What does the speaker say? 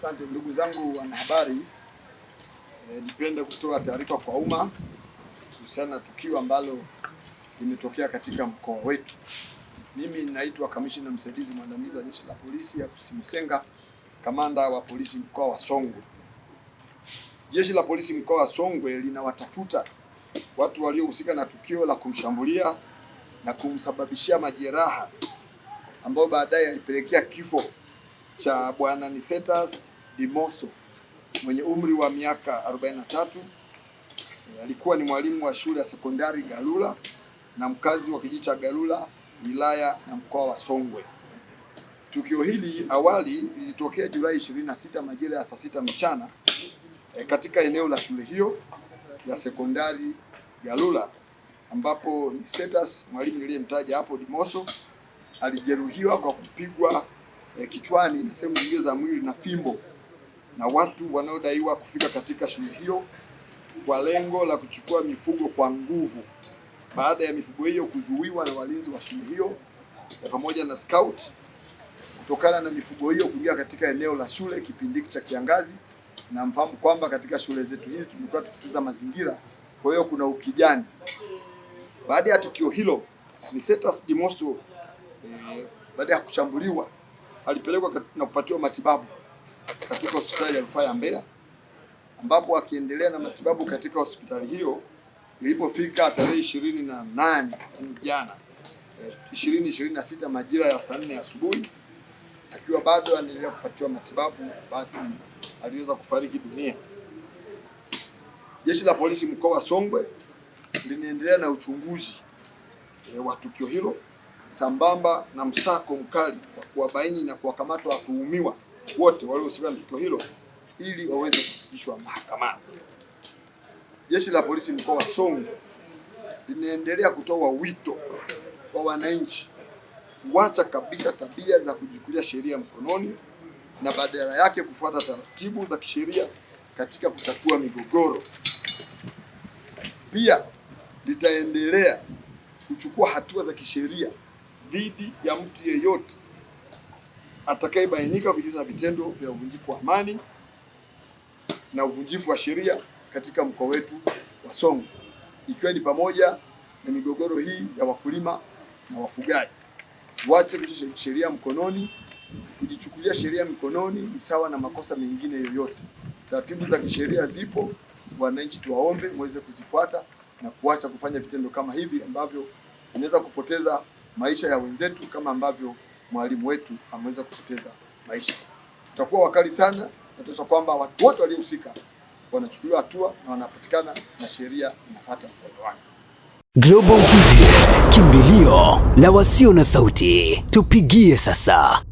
Asante ndugu zangu wanahabari, nipende kutoa taarifa kwa umma kuhusiana na tukio ambalo limetokea katika mkoa wetu. Mimi naitwa Kamishna Msaidizi Mwandamizi wa Jeshi la Polisi Yakub Musenga, kamanda wa polisi mkoa wa Songwe. Jeshi la polisi mkoa wa Songwe linawatafuta watu waliohusika na tukio la kumshambulia na kumsababishia majeraha ambao baadaye alipelekea kifo cha Bwana Nicetas Dimoso mwenye umri wa miaka 43. Alikuwa ni mwalimu wa shule ya sekondari Galula na mkazi wa kijiji cha Galula, wilaya na mkoa wa Songwe. Tukio hili awali lilitokea Julai 26 majira ya saa 6 mchana katika eneo la shule hiyo ya sekondari Galula, ambapo Nicetas, mwalimu niliyemtaja hapo, Dimoso alijeruhiwa kwa kupigwa kichwani na sehemu nyingine za mwili na fimbo na watu wanaodaiwa kufika katika shule hiyo kwa lengo la kuchukua mifugo kwa nguvu, baada ya mifugo hiyo kuzuiwa na walinzi wa shule hiyo pamoja na scout, kutokana na mifugo hiyo kuingia katika eneo la shule kipindi cha kiangazi. Na mfahamu kwamba katika shule zetu hizi tumekuwa tukitunza mazingira, kwa hiyo kuna ukijani. Baada ya tukio hilo, Nicetas Dimoso baada ya kushambuliwa alipelekwa na kupatiwa matibabu katika hospitali ya rufaa ya Mbeya, ambapo akiendelea na matibabu katika hospitali hiyo, ilipofika tarehe 28 yani jana 2026 majira ya saa 4 asubuhi, akiwa bado anaendelea kupatiwa matibabu, basi aliweza kufariki dunia. Jeshi la polisi mkoa wa Songwe linaendelea na uchunguzi wa tukio hilo sambamba na msako mkali wa kuwabaini na kuwakamata watuhumiwa wote waliohusika na tukio hilo ili waweze kufikishwa mahakamani. Jeshi la polisi mkoa wa Songwe linaendelea kutoa wito kwa wananchi kuacha kabisa tabia za kujichukulia sheria mkononi na badala yake kufuata taratibu za kisheria katika kutatua migogoro. Pia litaendelea kuchukua hatua za kisheria dhidi ya mtu yeyote atakayebainika kujihusisha na vitendo vya uvunjifu wa amani na uvunjifu wa sheria katika mkoa wetu wa Songwe, ikiwa ni pamoja na migogoro hii ya wakulima na wafugaji. Waache kuchukua sheria mkononi. Kujichukulia sheria mkononi ni sawa na makosa mengine yoyote. Taratibu za kisheria zipo, wananchi tuwaombe muweze kuzifuata na kuacha kufanya vitendo kama hivi ambavyo inaweza kupoteza maisha ya wenzetu, kama ambavyo mwalimu wetu ameweza kupoteza maisha. Tutakuwa wakali sana na tutahakikisha kwamba watu wote waliohusika wanachukuliwa hatua na wanapatikana na sheria inafuata mkondo wake. Global TV, kimbilio la wasio na sauti. Tupigie sasa.